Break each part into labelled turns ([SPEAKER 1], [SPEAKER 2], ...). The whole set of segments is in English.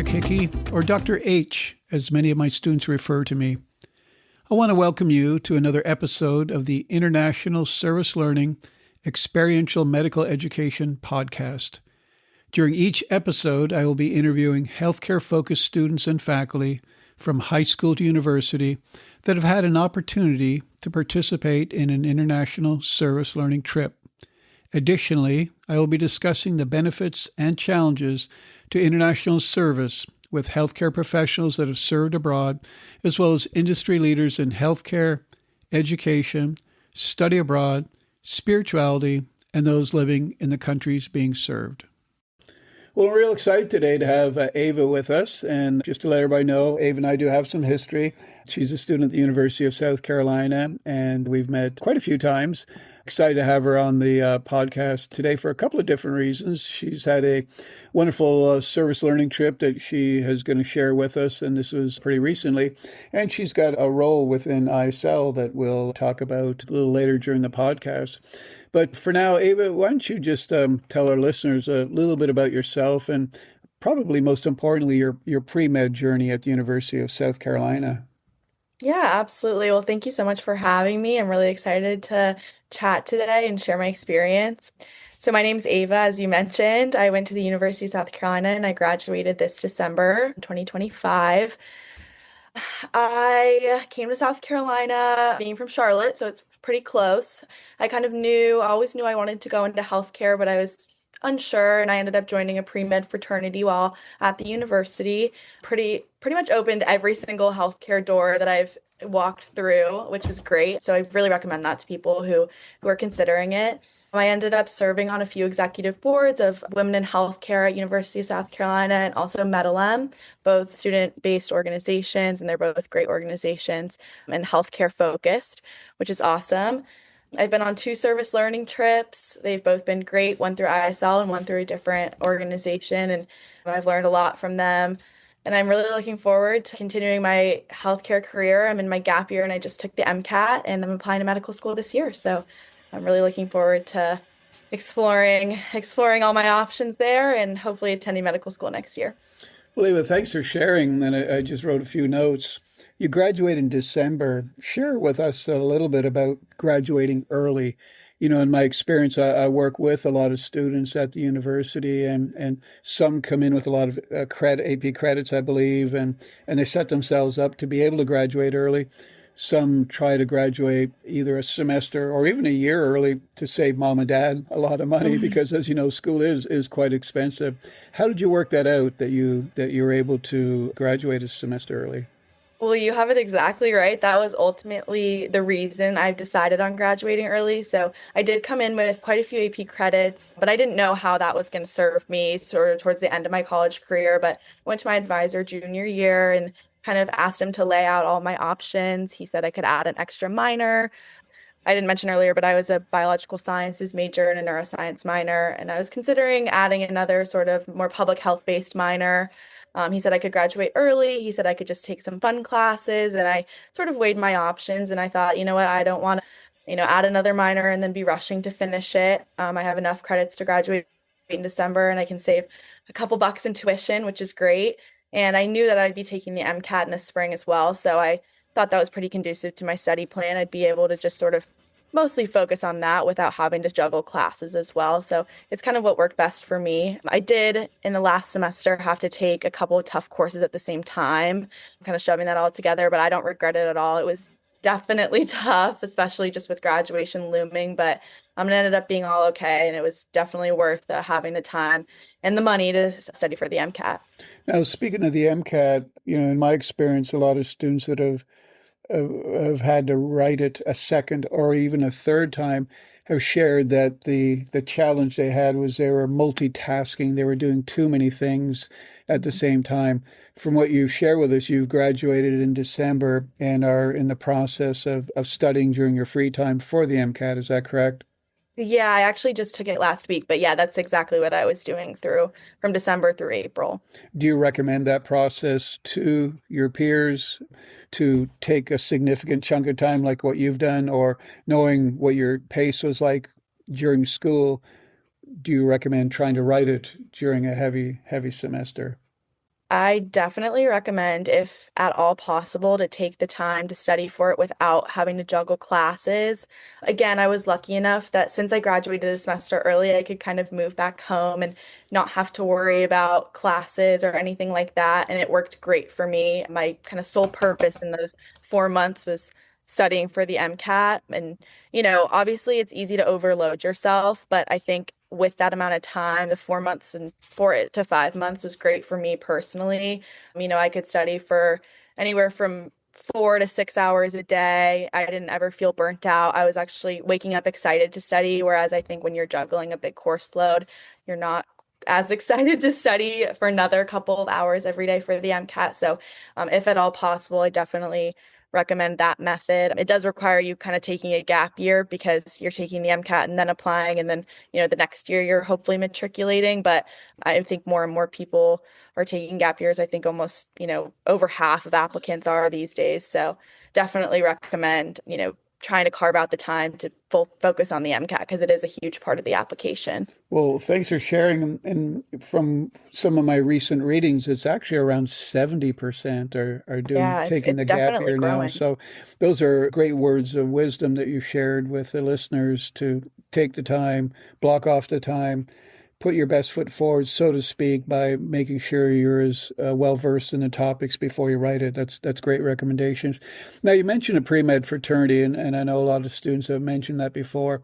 [SPEAKER 1] Hickey, or Dr. H, as many of my students refer to me. I want to welcome you to another episode of the International Service Learning Experiential Medical Education Podcast. During each episode, I will be interviewing healthcare-focused students and faculty from high school to university that have had an opportunity to participate in an international service learning trip. Additionally, I will be discussing the benefits and challenges to international service with healthcare professionals that have served abroad, as well as industry leaders in healthcare, education, study abroad, spirituality, and those living in the countries being served. Well, we're real excited today to have Ava with us. And just to let everybody know, Ava and I do have some history. She's a student at the University of South Carolina, and we've met quite a few times. Excited to have her on the podcast today for a couple of different reasons. She's had a wonderful service learning trip that she is going to share with us, and this was pretty recently. And she's got a role within ISL that we'll talk about a little later during the podcast. But for now, Ava, why don't you just tell our listeners a little bit about yourself and probably most importantly, your pre-med journey at the University of South Carolina.
[SPEAKER 2] Yeah, absolutely. Well, thank you so much for having me. I'm really excited to chat today and share my experience. So my name's Ava, as you mentioned. I went to the University of South Carolina and I graduated this December 2025. I came to South Carolina being from Charlotte, so it's pretty close. I always knew I wanted to go into healthcare, but I was unsure, and I ended up joining a pre-med fraternity while at the university. Pretty much opened every single healthcare door that I've walked through, which was great. So I really recommend that to people who are considering it. I ended up serving on a few executive boards of Women in Healthcare at University of South Carolina and also MEDLM, both student-based organizations, and they're both great organizations and healthcare focused, which is awesome. I've been on 2 service learning trips. They've both been great, one through ISL and one through a different organization, and I've learned a lot from them. And I'm really looking forward to continuing my healthcare career. I'm in my gap year and I just took the MCAT and I'm applying to medical school this year. So I'm really looking forward to exploring all my options there and hopefully attending medical school next year.
[SPEAKER 1] Well, Eva, thanks for sharing. And I just wrote a few notes. You graduated in December. Share with us a little bit about graduating early. You know, in my experience, I work with a lot of students at the university, and some come in with a lot of AP credits, I believe, and they set themselves up to be able to graduate early. Some try to graduate either a semester or even a year early to save mom and dad a lot of money because, as you know, school is quite expensive. How did you work that out that you were able to graduate a semester early?
[SPEAKER 2] Well, you have it exactly right. That was ultimately the reason I've decided on graduating early. So I did come in with quite a few AP credits, but I didn't know how that was going to serve me sort of towards the end of my college career. But I went to my advisor junior year and kind of asked him to lay out all my options. He said I could add an extra minor. I didn't mention earlier, but I was a biological sciences major and a neuroscience minor, and I was considering adding another sort of more public health-based minor. He said I could graduate early. He said I could just take some fun classes, and I sort of weighed my options, and I thought, you know what, I don't want to, add another minor and then be rushing to finish it. I have enough credits to graduate in December, and I can save a couple bucks in tuition, which is great. And I knew that I'd be taking the MCAT in the spring as well, so I thought that was pretty conducive to my study plan. I'd be able to just sort of mostly focus on that without having to juggle classes as well. So it's kind of what worked best for me. I did in the last semester have to take a couple of tough courses at the same time, kind of shoving that all together, but I don't regret it at all. It was definitely tough, especially just with graduation looming, but it ended up being all okay. And it was definitely worth having the time and the money to study for the MCAT.
[SPEAKER 1] Now, speaking of the MCAT, in my experience, a lot of students that have had to write it a second or even a third time have shared that the challenge they had was they were multitasking. They were doing too many things at the same time. From what you share with us, you've graduated in December and are in the process of studying during your free time for the MCAT. Is that correct?
[SPEAKER 2] Yeah, I actually just took it last week, but yeah, that's exactly what I was doing from December through April.
[SPEAKER 1] Do you recommend that process to your peers to take a significant chunk of time like what you've done, or knowing what your pace was like during school? Do you recommend trying to write it during a heavy semester?
[SPEAKER 2] I definitely recommend, if at all possible, to take the time to study for it without having to juggle classes. Again, I was lucky enough that since I graduated a semester early, I could kind of move back home and not have to worry about classes or anything like that. And it worked great for me. My kind of sole purpose in those 4 months was studying for the MCAT. And, obviously it's easy to overload yourself, but I think with that amount of time, the 4 months and 4 to 5 months was great for me personally. I could study for anywhere from 4 to 6 hours a day. I didn't ever feel burnt out. I was actually waking up excited to study, whereas I think when you're juggling a big course load, you're not as excited to study for another couple of hours every day for the MCAT. So, if at all possible, I definitely recommend that method. It does require you kind of taking a gap year because you're taking the MCAT and then applying, and then, the next year you're hopefully matriculating. But I think more and more people are taking gap years. I think almost, over half of applicants are these days. So definitely recommend, trying to carve out the time to full focus on the MCAT because it is a huge part of the application.
[SPEAKER 1] Well, thanks for sharing. And from some of my recent readings, it's actually around 70% are doing
[SPEAKER 2] Yeah, it's
[SPEAKER 1] taking
[SPEAKER 2] it's
[SPEAKER 1] the gap
[SPEAKER 2] definitely
[SPEAKER 1] year now.
[SPEAKER 2] growing.
[SPEAKER 1] So those are great words of wisdom that you shared with the listeners to take the time, block off the time, put your best foot forward, so to speak, by making sure you're as well versed in the topics before you write it. That's great recommendations. Now, you mentioned a pre-med fraternity, and I know a lot of students have mentioned that before.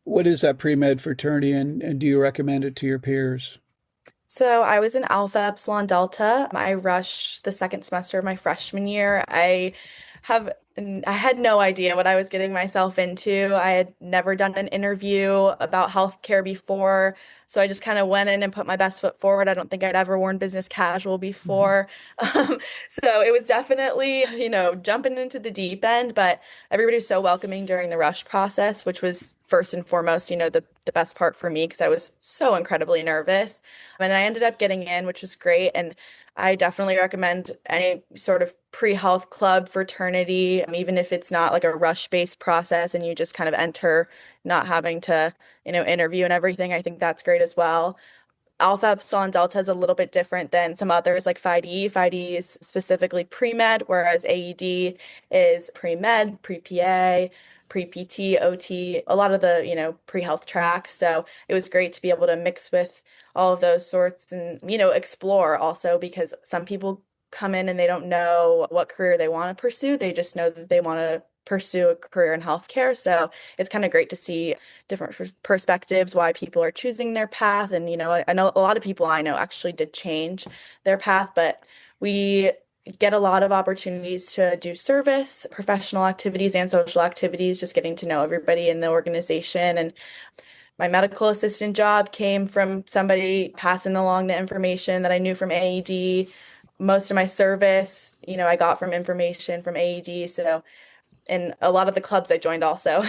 [SPEAKER 1] What is that pre-med fraternity, and do you recommend it to your peers?
[SPEAKER 2] So I was in Alpha Epsilon Delta. I rushed the second semester of my freshman year. Have I had no idea what I was getting myself into. I had never done an interview about healthcare before, so I just kind of went in and put my best foot forward. I don't think I'd ever worn business casual
[SPEAKER 1] Mhm.
[SPEAKER 2] before. So it was definitely, jumping into the deep end, but everybody was so welcoming during the rush process, which was first and foremost, the best part for me because I was so incredibly nervous. And I ended up getting in, which was great. And I definitely recommend any sort of pre-health club fraternity, even if it's not like a rush-based process and you just kind of enter not having to, interview and everything. I think that's great as well. Alpha Epsilon Delta is a little bit different than some others like PHI-D. PHI-D is specifically pre-med, whereas AED is pre-med, pre-PA, pre-PT, OT, a lot of the, pre-health tracks. So it was great to be able to mix with all of those sorts and, explore also because some people come in and they don't know what career they want to pursue. They just know that they want to pursue a career in healthcare. So it's kind of great to see different perspectives, why people are choosing their path. And, I know a lot of people I know actually did change their path, but we get a lot of opportunities to do service, professional activities, and social activities, just getting to know everybody in the organization. And my medical assistant job came from somebody passing along the information that I knew from AED. Most of my service, I got from information from AED. So and a lot of the clubs I joined also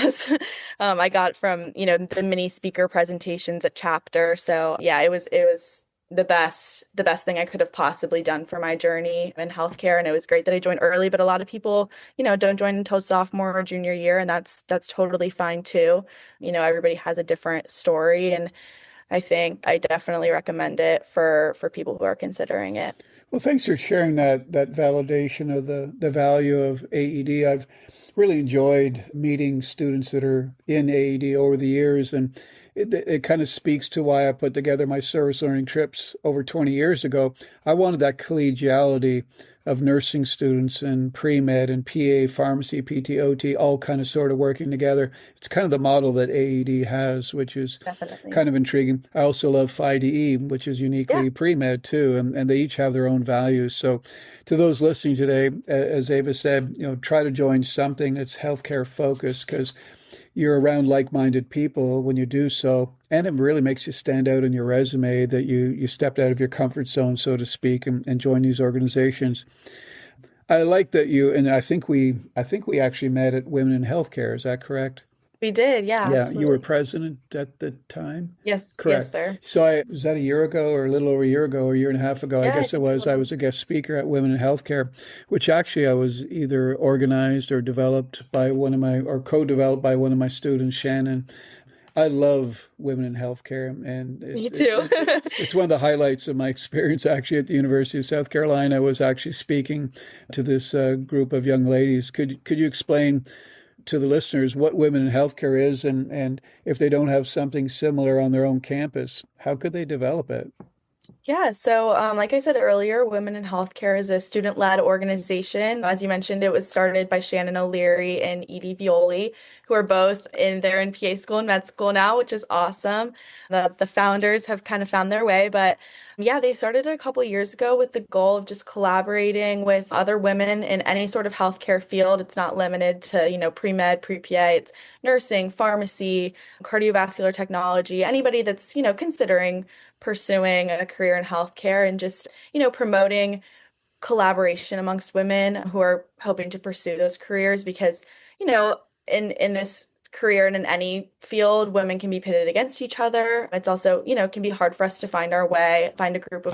[SPEAKER 2] I got from, the mini speaker presentations at chapter. So yeah, it was the best thing I could have possibly done for my journey in healthcare. And it was great that I joined early, but a lot of people, don't join until sophomore or junior year, and that's totally fine too. Everybody has a different story, and I think I definitely recommend it for people who are considering it.
[SPEAKER 1] Well, thanks for sharing that validation of the value of AED. I've really enjoyed meeting students that are in AED over the years, and it kind of speaks to why I put together my service learning trips over 20 years ago. I wanted that collegiality of nursing students and pre-med and PA, pharmacy, PT, OT, all kind of sort of working together. It's kind of the model that AED has, which is
[SPEAKER 2] Definitely.
[SPEAKER 1] kind of intriguing. I also love PHI-DE, which is
[SPEAKER 2] Yeah.
[SPEAKER 1] uniquely pre-med too, and they each have their own values. So to those listening today, as Ava said, try to join something that's healthcare focused because you're around like-minded people when you do so, and it really makes you stand out in your resume that you stepped out of your comfort zone, so to speak, and join these organizations. I like that you, and I think we actually met at Women in Healthcare. Is that correct?
[SPEAKER 2] We did. Yeah,
[SPEAKER 1] Yeah, you were
[SPEAKER 2] absolutely.
[SPEAKER 1] president at the time?
[SPEAKER 2] Yes, yes,
[SPEAKER 1] Correct.
[SPEAKER 2] sir.
[SPEAKER 1] So was that a year ago or a little over a year ago or a year and a half ago? I
[SPEAKER 2] Yeah, I
[SPEAKER 1] guess it
[SPEAKER 2] think
[SPEAKER 1] was. I
[SPEAKER 2] so.
[SPEAKER 1] was a guest speaker at Women in Healthcare, which actually I was either organized or developed by one of my, or co-developed by one of my students, Shannon. I love women in healthcare, and
[SPEAKER 2] Me too.
[SPEAKER 1] it's one of the highlights of my experience actually at the University of South Carolina. I was actually speaking to this group of young ladies. Could you explain to the listeners what women in healthcare is, and if they don't have something similar on their own campus, how could they develop it?
[SPEAKER 2] Yeah, so like I said earlier, Women in Healthcare is a student-led organization. As you mentioned, it was started by Shannon O'Leary and Edie Violi, who are both in their in PA school and med school now, which is awesome. The founders have kind of found their way, but yeah, they started a couple years ago with the goal of just collaborating with other women in any sort of healthcare field. It's not limited to, pre-med, pre-PA. It's nursing, pharmacy, cardiovascular technology, anybody that's, considering pursuing a career in healthcare and just, promoting collaboration amongst women who are hoping to pursue those careers because, in this career and in any field, women can be pitted against each other. It's also, can be hard for us to find our way, find a group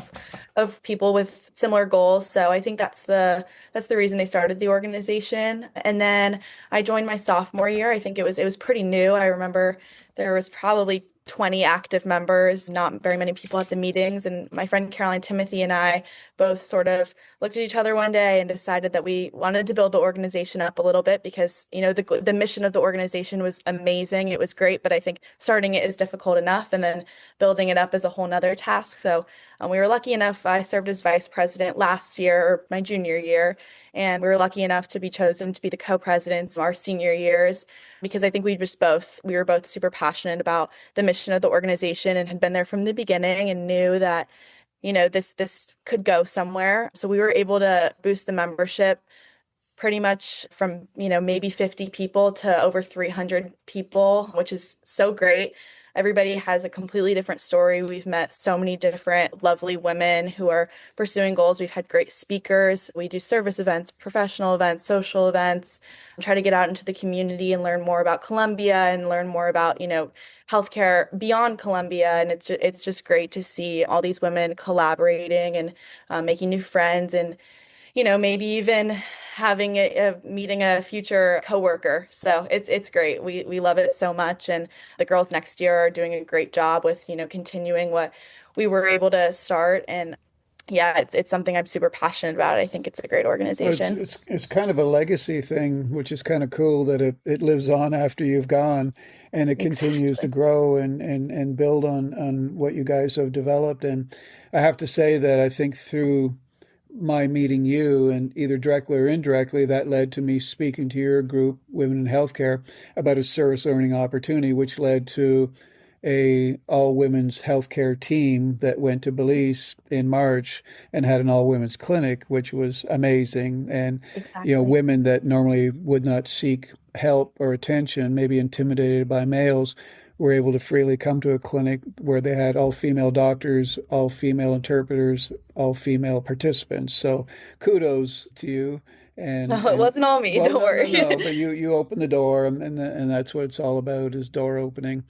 [SPEAKER 2] of people with similar goals. So I think that's the reason they started the organization. And then I joined my sophomore year. I think it was pretty new. I remember there was probably 20 active members, not very many people at the meetings. And my friend Caroline Timothy and I both sort of looked at each other one day and decided that we wanted to build the organization up a little bit because, the mission of the organization was amazing. It was great, but I think starting it is difficult enough and then building it up is a whole nother task. So we were lucky enough. I served as vice president last year, or my junior year, and we were lucky enough to be chosen to be the co-presidents our senior years because I think we were both super passionate about the mission of the organization and had been there from the beginning and knew that, this could go somewhere. So we were able to boost the membership pretty much from, maybe 50 people to over 300 people, which is so great. Everybody has a completely different story. We've met so many different lovely women who are pursuing goals. We've had great speakers. We do service events, professional events, social events, try to get out into the community and learn more about Columbia and learn more about, healthcare beyond Columbia. And it's just great to see all these women collaborating and making new friends and maybe even having meeting a future coworker. So it's great. We love it so much, and the girls next year are doing a great job with continuing what we were able to start. And yeah, it's something I'm super passionate about. I think it's a great
[SPEAKER 1] Well, it's
[SPEAKER 2] organization.
[SPEAKER 1] it's it's kind of a legacy thing, which is kind of cool that it lives on after you've gone, and it continues to
[SPEAKER 2] Exactly.
[SPEAKER 1] grow and build on what you guys have developed. And I have to say that I think through my meeting you, and either directly or indirectly, that led to me speaking to your group, Women in Healthcare, about a service learning opportunity, which led to a all women's healthcare team that went to Belize in March and had an all women's clinic, which was amazing. And
[SPEAKER 2] Exactly.
[SPEAKER 1] women that normally would not seek help or attention, maybe intimidated by males, were able to freely come to a clinic where they had all female doctors, all female interpreters, all female participants. So kudos to you.
[SPEAKER 2] No, it
[SPEAKER 1] And
[SPEAKER 2] wasn't all me.
[SPEAKER 1] well,
[SPEAKER 2] Don't
[SPEAKER 1] no, no,
[SPEAKER 2] worry.
[SPEAKER 1] no, but you opened the door, and that's what it's all about, is door opening.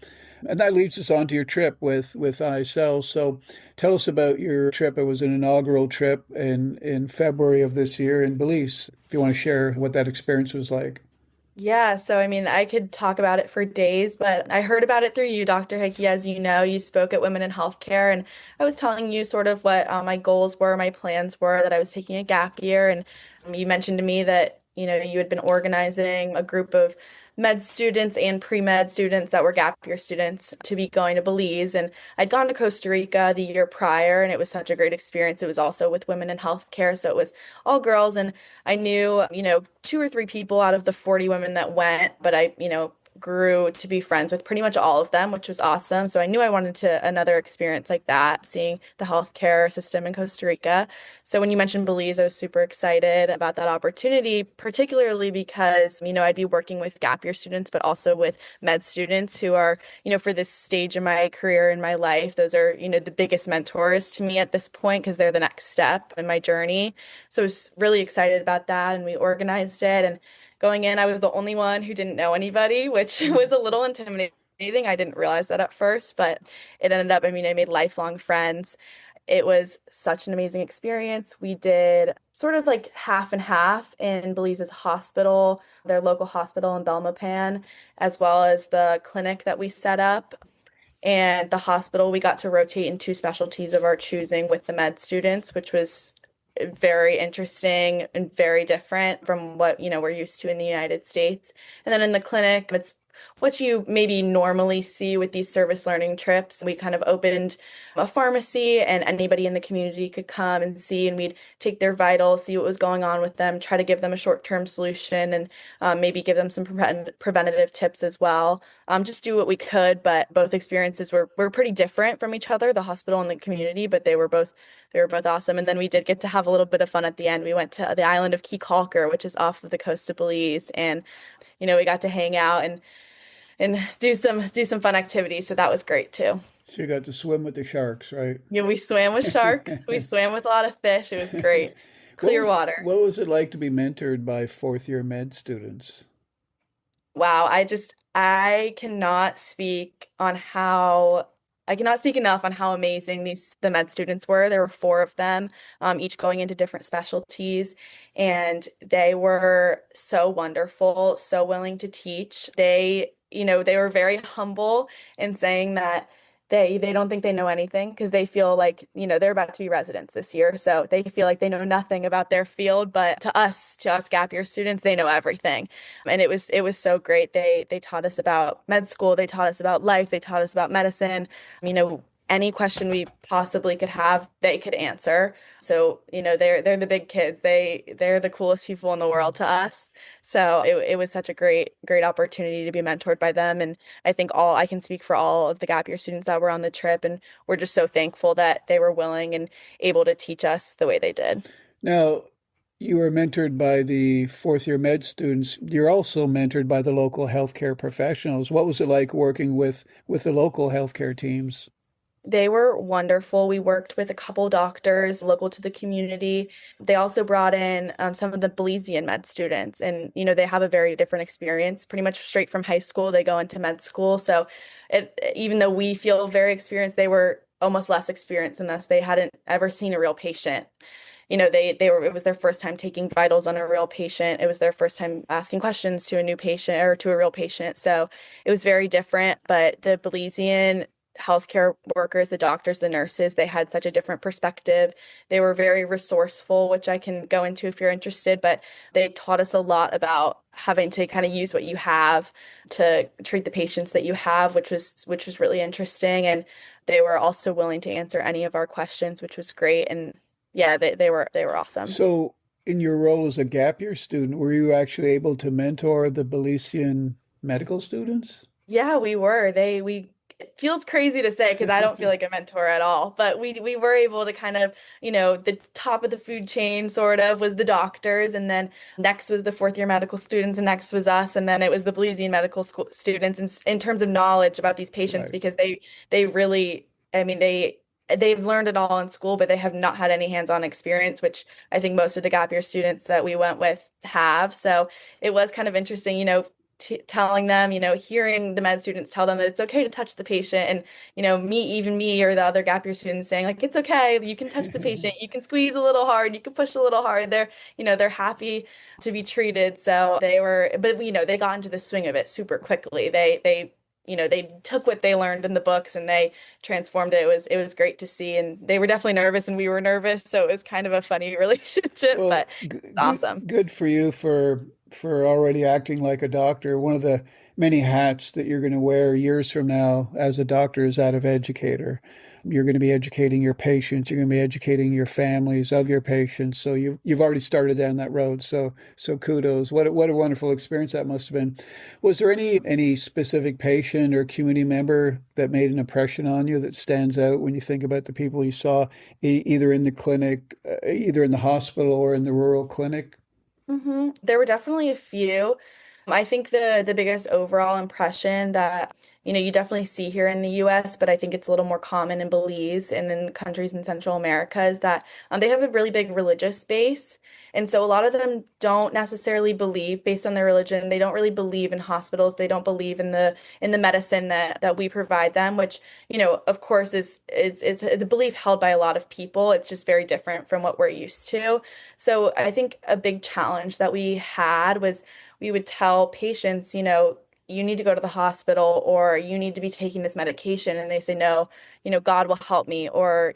[SPEAKER 1] And that leads us on to your trip with ISL. So tell us about your trip. It was an inaugural trip in February of this year in Belize. If you want to share what that experience was like.
[SPEAKER 2] Yeah, so I mean, I could talk about it for days, but I heard about it through you, Dr. Hickey. As you know, you spoke at Women in Healthcare, and I was telling you sort of what my goals were, my plans were, that I was taking a gap year. And you mentioned to me that, you had been organizing a group of med students and pre-med students that were gap year students to be going to Belize. And I'd gone to Costa Rica the year prior, and it was such a great experience. It was also with Women in Healthcare, so it was all girls. And I knew, two or three people out of the 40 women that went, but I, grew to be friends with pretty much all of them, which was awesome. So I knew I wanted to another experience like that, seeing the healthcare system in Costa Rica. So when you mentioned Belize, I was super excited about that opportunity, particularly because, I'd be working with gap year students, but also with med students who are, for this stage in my career in my life, those are, the biggest mentors to me at this point because they're the next step in my journey. So I was really excited about that, and we organized it. And going in, I was the only one who didn't know anybody, which was a little intimidating. I didn't realize that at first, but it ended up, I made lifelong friends. It was such an amazing experience. We did sort of like half and half in Belize's hospital, their local hospital in Belmopan, as well as the clinic that we set up. And the hospital, we got to rotate in two specialties of our choosing with the med students, which was very interesting and very different from what, we're used to in the United States. And then in the clinic, it's what you maybe normally see with these service learning trips. We kind of opened a pharmacy and anybody in the community could come and see, and we'd take their vitals, see what was going on with them, try to give them a short-term solution, and maybe give them some preventative tips as well. Just do what we could, but both experiences were pretty different from each other, the hospital and the community, but they were both awesome. And then we did get to have a little bit of fun at the end. We went to the island of Key Calker, which is off of the coast of Belize, and we got to hang out and do some fun activities. So that was great too.
[SPEAKER 1] So you got to swim with the sharks, right?
[SPEAKER 2] Yeah, we swam with sharks. We swam with a lot of fish. It was great.
[SPEAKER 1] What
[SPEAKER 2] Clear
[SPEAKER 1] was
[SPEAKER 2] water.
[SPEAKER 1] what was it like to be mentored by fourth year med students?
[SPEAKER 2] Wow, I cannot speak on how I cannot speak enough on how amazing the med students were. There were four of them, each going into different specialties, and they were so wonderful, so willing to teach. They were very humble in saying that they don't think they know anything because they feel like, they're about to be residents this year. So they feel like they know nothing about their field, but to us gap year students, they know everything. And it was so great. They taught us about med school, they taught us about life, they taught us about medicine. Any question we possibly could have, they could answer. So, they're the big kids. They're the coolest people in the world to us. So it was such a great opportunity to be mentored by them. And I can speak for all of the gap year students that were on the trip, and we're just so thankful that they were willing and able to teach us the way they did.
[SPEAKER 1] Now, you were mentored by the fourth year med students. You're also mentored by the local healthcare professionals. What was it like working with the local healthcare teams?
[SPEAKER 2] They were wonderful. We worked with a couple doctors local to the community. They also brought in some of the Belizean med students, and they have a very different experience. Pretty much straight from high school, they go into med school. So, even though we feel very experienced, they were almost less experienced than us. They hadn't ever seen a real patient. It was their first time taking vitals on a real patient. It was their first time asking questions to a new patient or to a real patient. So it was very different. But the Belizean healthcare workers, the doctors, the nurses, they had such a different perspective. They were very resourceful, which I can go into if you're interested, but they taught us a lot about having to kind of use what you have to treat the patients that you have, which was really interesting. And they were also willing to answer any of our questions, which was great. And yeah, they were awesome.
[SPEAKER 1] So, in your role as a gap year student, were you actually able to mentor the Belizean medical students?
[SPEAKER 2] Yeah, we were. We It feels crazy to say because I don't feel like a mentor at all, but we were able to kind of, the top of the food chain sort of was the doctors, and then next was the fourth year medical students, and next was us, and then it was the Belizean medical school students in terms of knowledge about these patients
[SPEAKER 1] Right.
[SPEAKER 2] because they really, I mean, they've learned it all in school, but they have not had any hands-on experience, which I think most of the gap year students that we went with have. So it was kind of interesting, telling them, hearing the med students tell them that it's okay to touch the patient, and me or the other gap year students saying like it's okay, you can touch the patient, you can squeeze a little hard, you can push a little hard. They're happy to be treated. So but they got into the swing of it super quickly. They took what they learned in the books and they transformed it. It was great to see, and they were definitely nervous and we were nervous, so it was kind of a funny relationship,
[SPEAKER 1] Well,
[SPEAKER 2] but it's awesome.
[SPEAKER 1] good for you for already acting like a doctor. One of the many hats that you're going to wear years from now as a doctor is that of educator. You're going to be educating your patients. You're going to be educating your families of your patients. So you've already started down that road. So kudos. What a wonderful experience that must have been. Was there any specific patient or community member that made an impression on you that stands out when you think about the people you saw either in the clinic, either in the hospital or in the rural clinic?
[SPEAKER 2] There were definitely a few. I think the biggest overall impression that, you definitely see here in the US, but I think it's a little more common in Belize and in countries in Central America is that they have a really big religious base. And so a lot of them don't necessarily believe based on their religion. They don't really believe in hospitals. They don't believe in the medicine that we provide them, which, of course it's a belief held by a lot of people. It's just very different from what we're used to. So I think a big challenge that we had was we would tell patients, you need to go to the hospital or you need to be taking this medication. And they say, no, God will help me or,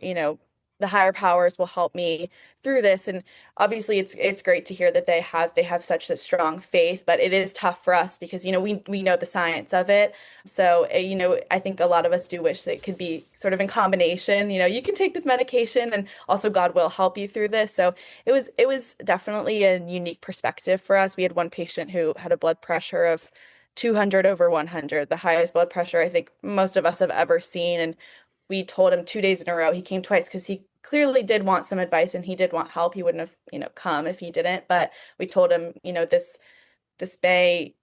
[SPEAKER 2] the higher powers will help me through this. And obviously it's great to hear that they have such a strong faith, but it is tough for us because, we know the science of it. So, I think a lot of us do wish that it could be sort of in combination, you can take this medication and also God will help you through this. So it was definitely a unique perspective for us. We had one patient who had a blood pressure of 200 over 100, the highest blood pressure I think most of us have ever seen. And we told him 2 days in a row. He came twice because he clearly did want some advice and he did want help. He wouldn't have, come if he didn't. But we told him, this may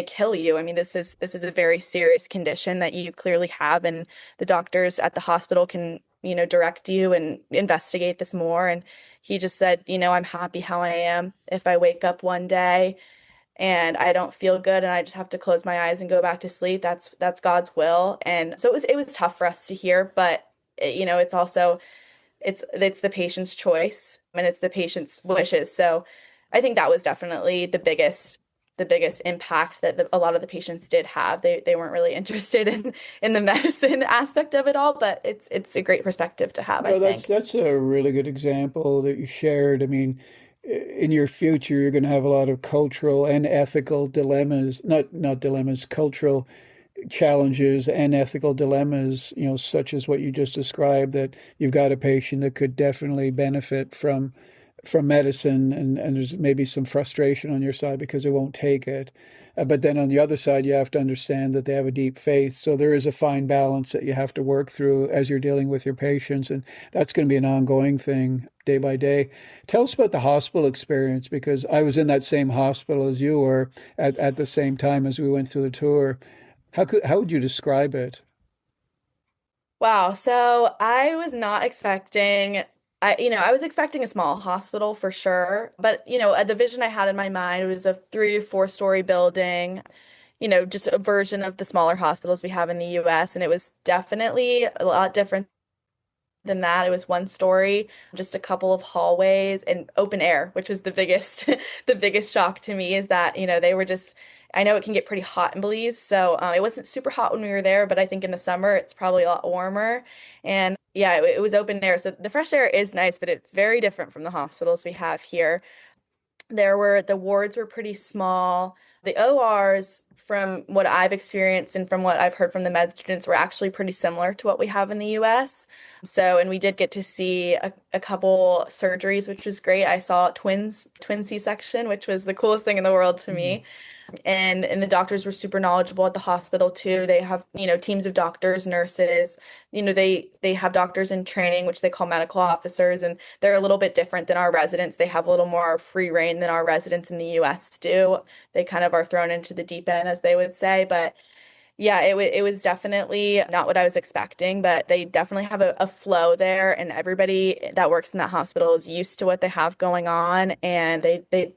[SPEAKER 2] kill you. I mean, this is a very serious condition that you clearly have, and the doctors at the hospital can, direct you and investigate this more. And he just said, I'm happy how I am. If I wake up one day and I don't feel good and I just have to close my eyes and go back to sleep, that's God's will. And so it was tough for us to hear, but it's also it's the patient's choice and it's the patient's wishes. So I think that was definitely the biggest impact that a lot of the patients did have. They weren't really interested in the medicine aspect of it all, but it's a great perspective to have, I
[SPEAKER 1] No, that's
[SPEAKER 2] think.
[SPEAKER 1] that's a really good example that you shared. I mean, in your future, you're going to have a lot of cultural and ethical dilemmas, not dilemmas, cultural challenges and ethical dilemmas, such as what you just described, that you've got a patient that could definitely benefit from medicine and there's maybe some frustration on your side because they won't take it. But then on the other side, you have to understand that they have a deep faith. So there is a fine balance that you have to work through as you're dealing with your patients. And that's going to be an ongoing thing day by day. Tell us about the hospital experience because I was in that same hospital as you were at the same time as we went through the tour. How would you describe it?
[SPEAKER 2] Wow. So I was not expecting, I was expecting a small hospital for sure, but the vision I had in my mind was a 3 or 4 story building, just a version of the smaller hospitals we have in the US. And it was definitely a lot different than that. It was 1 story, just a couple of hallways and open air, which was the biggest, the biggest shock to me is that, they were just, I know it can get pretty hot in Belize. So it wasn't super hot when we were there, but I think in the summer it's probably a lot warmer. And yeah, it was open air. So the fresh air is nice, but it's very different from the hospitals we have here. The wards were pretty small. The ORs, from what I've experienced and from what I've heard from the med students, were actually pretty similar to what we have in the US. So, and we did get to see a couple surgeries, which was great. I saw twin C-section, which was the coolest thing in the world to
[SPEAKER 1] Mhm.
[SPEAKER 2] me. And the doctors were super knowledgeable at the hospital too. They have, teams of doctors, nurses, they have doctors in training, which they call medical officers, and they're a little bit different than our residents. They have a little more free reign than our residents in the US do. They kind of are thrown into the deep end, as they would say. But yeah, it was definitely not what I was expecting, but they definitely have a flow there, and everybody that works in that hospital is used to what they have going on, and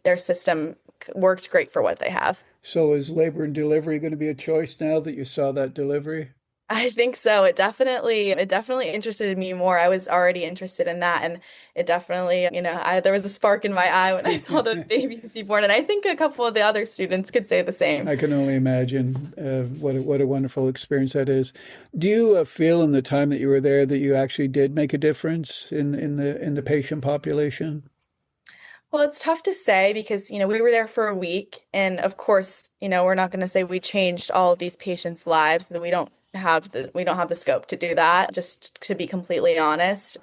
[SPEAKER 2] their system worked great for what they have.
[SPEAKER 1] So is labor and delivery going to be a choice now that you saw that delivery?
[SPEAKER 2] I think so. It definitely interested me more. I was already interested in that, and it definitely, there was a spark in my eye when I saw the babies be born, and I think a couple of the other students could say the same.
[SPEAKER 1] I can only imagine what a wonderful experience that is. Do you feel in the time that you were there that you actually did make a difference in the patient population?
[SPEAKER 2] Well, it's tough to say because, we were there for a week, and of course, we're not going to say we changed all of these patients' lives, that we don't have the scope to do that, just to be completely honest.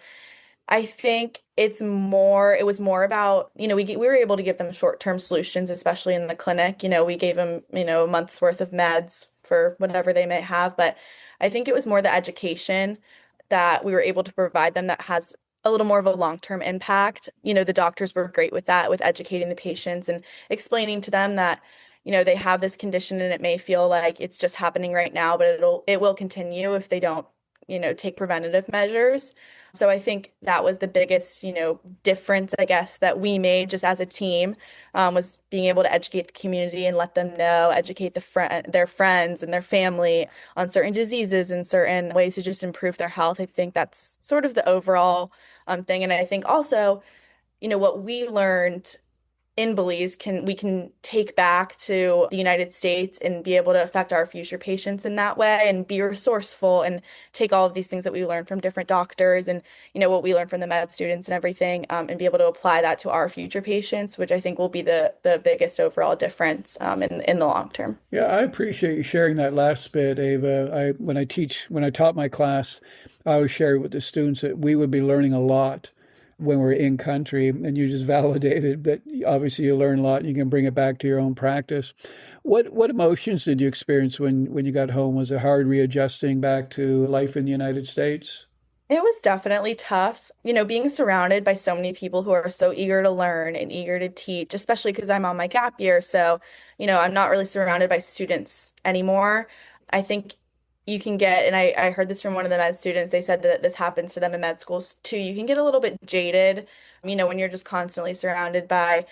[SPEAKER 2] I think it was more about, we were able to give them short-term solutions, especially in the clinic. We gave them, a month's worth of meds for whatever they may have. But I think it was more the education that we were able to provide them that has a little more of a long-term impact. The doctors were great with that, with educating the patients and explaining to them that, they have this condition and it may feel like it's just happening right now, but it will continue if they don't, take preventative measures. So I think that was the biggest, difference, I guess, that we made just as a team, was being able to educate the community and let them know, educate their friends and their family on certain diseases and certain ways to just improve their health. I think that's sort of the overall thing. And I think also, what we learned in Belize we can take back to the United States and be able to affect our future patients in that way and be resourceful and take all of these things that we learned from different doctors and what we learned from the med students and everything, and be able to apply that to our future patients, which I think will be the biggest overall difference in the long term.
[SPEAKER 1] Yeah, I appreciate you sharing that last bit, Ava. When I taught my class, I always shared with the students that we would be learning a lot when we're in country, and you just validated that obviously you learn a lot and you can bring it back to your own practice. What emotions did you experience when you got home? Was it hard readjusting back to life in the United States?
[SPEAKER 2] It was definitely tough, being surrounded by so many people who are so eager to learn and eager to teach, especially because I'm on my gap year. So, I'm not really surrounded by students anymore. I think you can get, and I heard this from one of the med students, they said that this happens to them in med schools too. You can get a little bit jaded, when you're just constantly surrounded by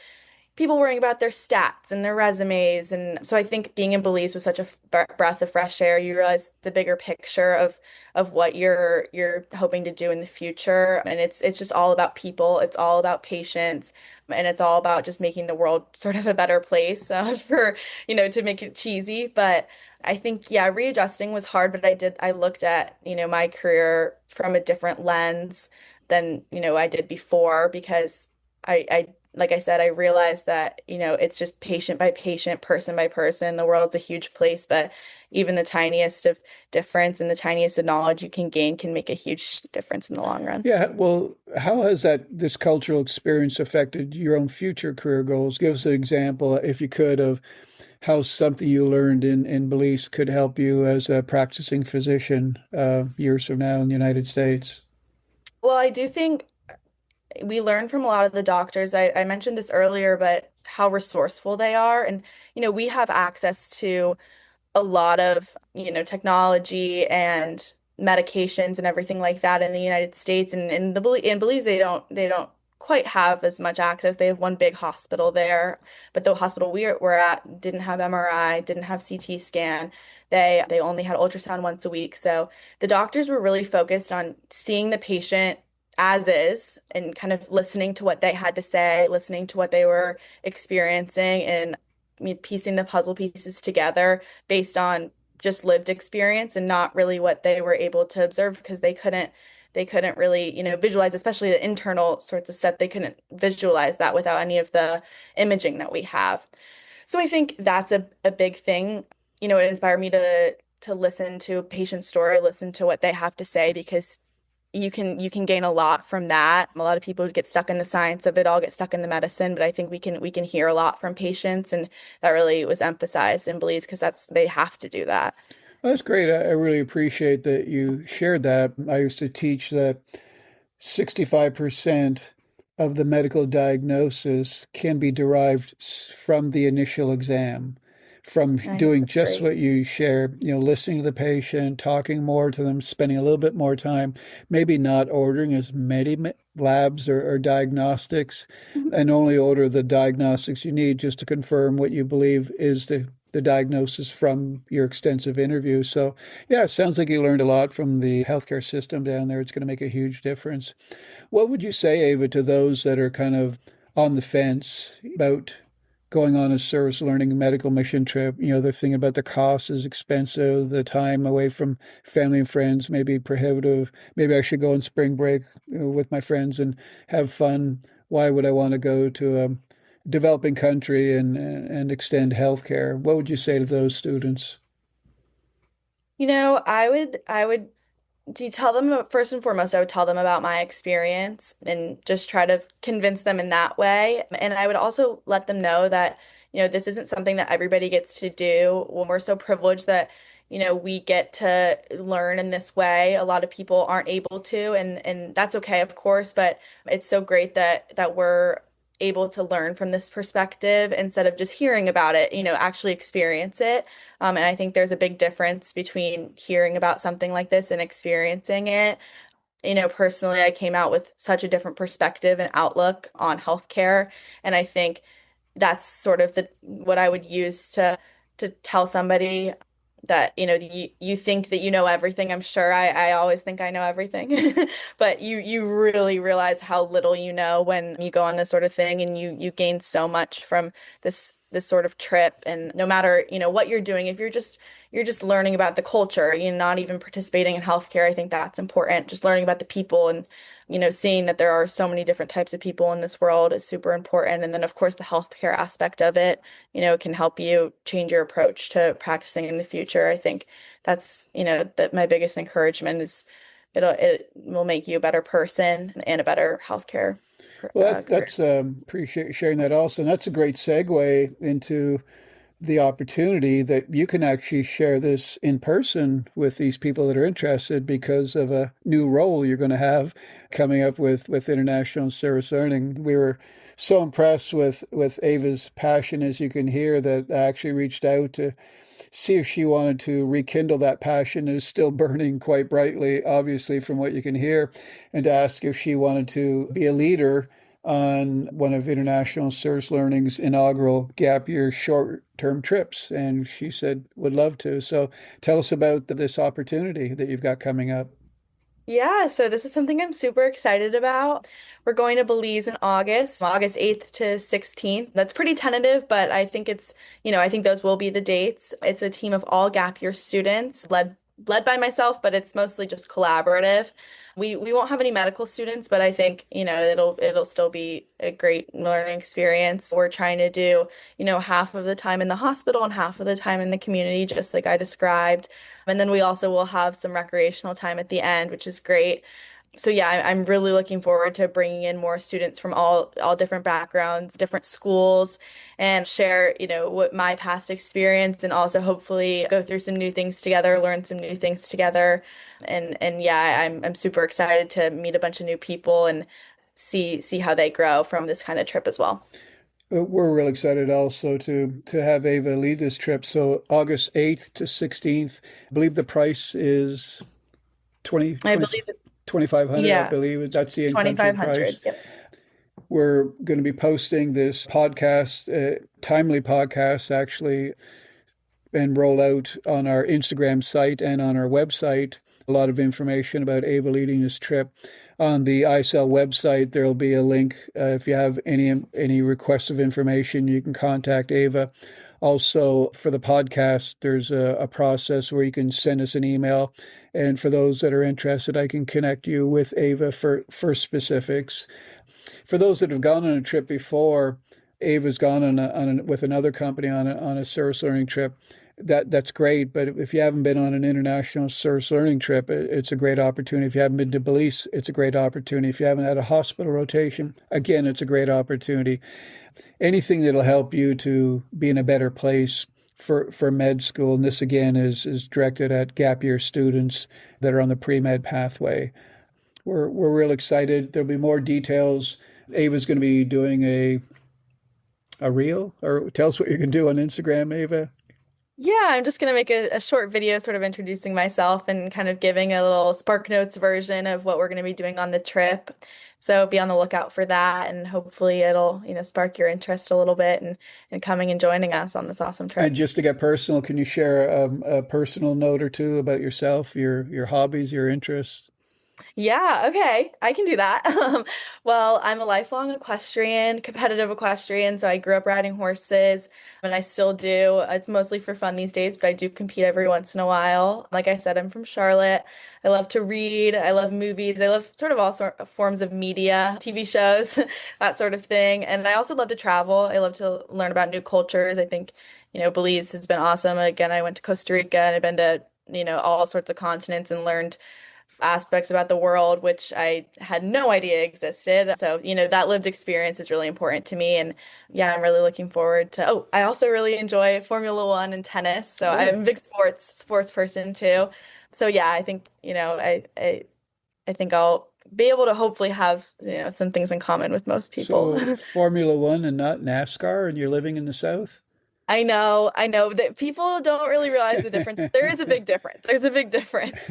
[SPEAKER 2] people worrying about their stats and their resumes. And so I think being in Belize was such a breath of fresh air. You realize the bigger picture of what you're hoping to do in the future. And it's just all about people. It's all about patients. And it's all about just making the world sort of a better place, for, to make it cheesy. But I think, yeah, readjusting was hard, but I looked at, my career from a different lens than, I did before because I like I said, I realized that, it's just patient by patient, person by person. The world's a huge place, but even the tiniest of difference and the tiniest of knowledge you can gain can make a huge difference in the long run.
[SPEAKER 1] Yeah, well, how has this cultural experience affected your own future career goals? Give us an example, if you could, of how something you learned in Belize could help you as a practicing physician years from now in the United States.
[SPEAKER 2] Well, I do think we learn from a lot of the doctors. I mentioned this earlier, but how resourceful they are. And, we have access to a lot of, technology and medications and everything like that in the United States. And in Belize, they don't quite have as much access. They have one big hospital there, but the hospital we're at didn't have MRI, didn't have CT scan. They only had ultrasound once a week. So the doctors were really focused on seeing the patient as is and kind of listening to what they had to say, listening to what they were experiencing, and piecing the puzzle pieces together based on just lived experience and not really what they were able to observe because they couldn't really, visualize, especially the internal sorts of stuff. They couldn't visualize that without any of the imaging that we have. So I think that's a big thing. It inspired me to listen to a patient's story, listen to what they have to say because you can gain a lot from that. A lot of people get stuck in the science of it all, get stuck in the medicine, but I think we can hear a lot from patients, and that really was emphasized in Belize because they have to do that.
[SPEAKER 1] Well, that's great. I really appreciate that you shared that. I used to teach that 65% of the medical diagnosis can be derived from the initial exam, from
[SPEAKER 2] I think
[SPEAKER 1] doing
[SPEAKER 2] that's
[SPEAKER 1] just
[SPEAKER 2] great.
[SPEAKER 1] what you share, listening to the patient, talking more to them, spending a little bit more time, maybe not ordering as many labs or diagnostics, and only order the diagnostics you need just to confirm what you believe is the diagnosis from your extensive interview. So, yeah, it sounds like you learned a lot from the healthcare system down there. It's going to make a huge difference. What would you say, Ava, to those that are kind of on the fence about going on a service learning medical mission trip? They're thinking about the cost is expensive, the time away from family and friends may be prohibitive. Maybe I should go on spring break, with my friends and have fun. Why would I want to go to a developing country and extend healthcare? What would you say to those students?
[SPEAKER 2] I would do you tell them first and foremost, I would tell them about my experience and just try to convince them in that way. And I would also let them know that, this isn't something that everybody gets to do when we're so privileged that, we get to learn in this way. A lot of people aren't able to, and that's okay, of course, but it's so great that we're able to learn from this perspective instead of just hearing about it, actually experience it. And I think there's a big difference between hearing about something like this and experiencing it. Personally, I came out with such a different perspective and outlook on healthcare. And I think that's sort of the what I would use to tell somebody that, you think that you know everything. I'm sure I always think I know everything, but you really realize how little you know when you go on this sort of thing, and you gain so much from this sort of trip. And no matter, what you're doing, if you're just learning about the culture, you're not even participating in healthcare, I think that's important. Just learning about the people and, seeing that there are so many different types of people in this world is super important. And then, of course, the healthcare aspect of it, can help you change your approach to practicing in the future. I think that's, that my biggest encouragement is it will make you a better person and a better healthcare
[SPEAKER 1] Well,
[SPEAKER 2] career.
[SPEAKER 1] that's appreciate you sharing that also. And that's a great segue into the opportunity that you can actually share this in person with these people that are interested because of a new role you're going to have coming up with international service learning. We were so impressed with Ava's passion, as you can hear, that I actually reached out to see if she wanted to rekindle that passion. It is still burning quite brightly, obviously, from what you can hear, and to ask if she wanted to be a leader on one of International Service Learning's inaugural gap year short-term trips. And she said, would love to. So tell us about this opportunity that you've got coming up.
[SPEAKER 2] Yeah, so this is something I'm super excited about. We're going to Belize in August, August 8th to 16th. That's pretty tentative, but I think I think those will be the dates. It's a team of all gap year students led by myself, but it's mostly just collaborative. We won't have any medical students, but I think, it'll still be a great learning experience. We're trying to do, half of the time in the hospital and half of the time in the community, just like I described. And then we also will have some recreational time at the end, which is great. So yeah, I'm really looking forward to bringing in more students from all different backgrounds, different schools, and share, what my past experience, and also hopefully go through some new things together, learn some new things together. And yeah, I'm super excited to meet a bunch of new people and see how they grow from this kind of trip as well.
[SPEAKER 1] We're real excited also to have Ava lead this trip. So August 8th to 16th, I believe the price is 20,
[SPEAKER 2] I
[SPEAKER 1] 20
[SPEAKER 2] believe
[SPEAKER 1] 2,500, I
[SPEAKER 2] yeah,
[SPEAKER 1] believe. That's the in-country price.
[SPEAKER 2] 2,500. Yep.
[SPEAKER 1] We're going to be posting this podcast, timely podcast, actually, and roll out on our Instagram site and on our website a lot of information about Ava leading this trip. On the ISL website, there'll be a link. If you have any requests of information, you can contact Ava. Also, for the podcast, there's a process where you can send us an email. And for those that are interested, I can connect you with Ava for specifics. For those that have gone on a trip before, Ava's gone with another company on a service learning trip. That's great, but if you haven't been on an international service learning trip, it's a great opportunity. If you haven't been to Belize, it's a great opportunity. If you haven't had a hospital rotation, again, it's a great opportunity. Anything that'll help you to be in a better place for med school, and this again is directed at gap year students that are on the pre-med pathway. We're real excited. There'll be more details. Ava's going to be doing a reel, or tell us what you can do on Instagram, Ava.
[SPEAKER 2] Yeah, I'm just gonna make a short video sort of introducing myself and kind of giving a little Spark Notes version of what we're gonna be doing on the trip. So be on the lookout for that, and hopefully it'll, spark your interest a little bit and coming and joining us on this awesome
[SPEAKER 1] And
[SPEAKER 2] trip.
[SPEAKER 1] just to get personal, can you share a personal note or two about yourself, your hobbies, your interests?
[SPEAKER 2] Yeah, okay, I can do that. Well, I'm a lifelong equestrian, competitive equestrian, so I grew up riding horses, and I still do. It's mostly for fun these days, but I do compete every once in a while. Like I said, I'm from Charlotte. I love to read. I love movies. I love sort of all sort of forms of media, TV shows, that sort of thing. And I also love to travel. I love to learn about new cultures. I think, Belize has been awesome. Again, I went to Costa Rica and I've been to, all sorts of continents and learned aspects about the world, which I had no idea existed. So, that lived experience is really important to me. And yeah, I'm really looking forward to, I also really enjoy Formula One and tennis. So
[SPEAKER 1] Oh,
[SPEAKER 2] I'm a big sports person too. So yeah, I think, I think I'll be able to hopefully have, some things in common with most people.
[SPEAKER 1] So Formula One and not NASCAR, and you're living in the South?
[SPEAKER 2] I know that people don't really realize the difference. There is a big difference. There's a big difference.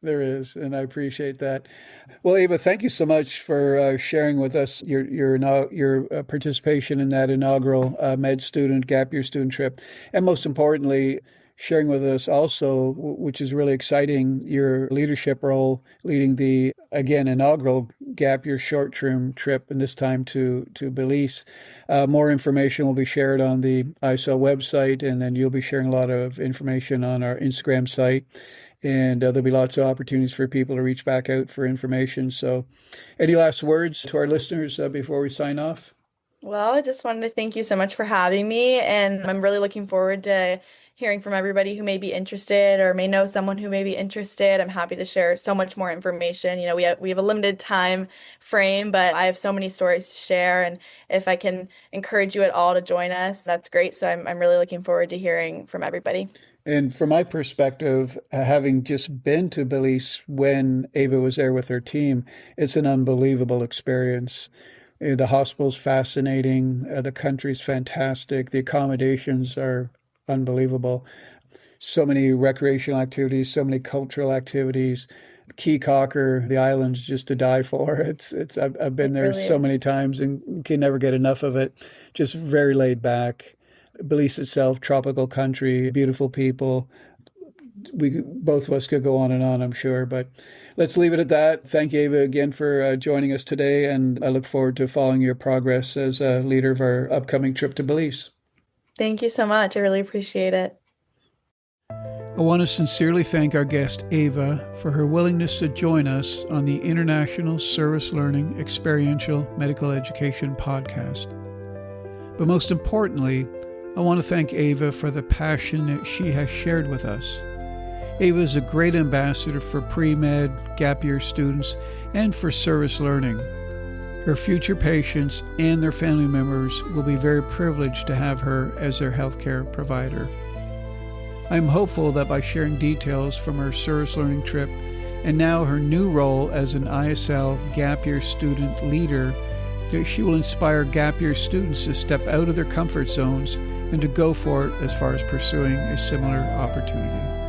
[SPEAKER 1] There is, and I appreciate that. Well, Ava, thank you so much for sharing with us your participation in that inaugural med student, gap year student trip, and most importantly, sharing with us also, which is really exciting, your leadership role leading the, again, inaugural gap year short-term trip, and this time to Belize. More information will be shared on the ISL website, and then you'll be sharing a lot of information on our Instagram site. And there'll be lots of opportunities for people to reach back out for information. So any last words to our listeners before we sign off?
[SPEAKER 2] Well, I just wanted to thank you so much for having me, and I'm really looking forward to hearing from everybody who may be interested or may know someone who may be interested. I'm happy to share so much more information. We have a limited time frame, but I have so many stories to share, and if I can encourage you at all to join us, that's great. So I'm really looking forward to hearing from everybody.
[SPEAKER 1] And from my perspective, having just been to Belize when Ava was there with her team, it's an unbelievable experience. The hospital's fascinating. The country's fantastic. The accommodations are unbelievable. So many recreational activities, so many cultural activities. Key Cocker, the island's just to die for. I've been there so many times and can never get enough of it. Just very laid back. Belize itself, tropical country, beautiful people. Both of us could go on and on, I'm sure, but let's leave it at that. Thank you, Ava, again for joining us today, and I look forward to following your progress as a leader of our upcoming trip to Belize.
[SPEAKER 2] Thank you so much. I really appreciate it.
[SPEAKER 1] I want to sincerely thank our guest, Ava, for her willingness to join us on the International Service Learning Experiential Medical Education podcast. But most importantly, I want to thank Ava for the passion that she has shared with us. Ava is a great ambassador for pre-med, gap year students, and for service learning. Her future patients and their family members will be very privileged to have her as their healthcare provider. I am hopeful that by sharing details from her service learning trip and now her new role as an ISL gap year student leader, that she will inspire gap year students to step out of their comfort zones and to go for it as far as pursuing a similar opportunity.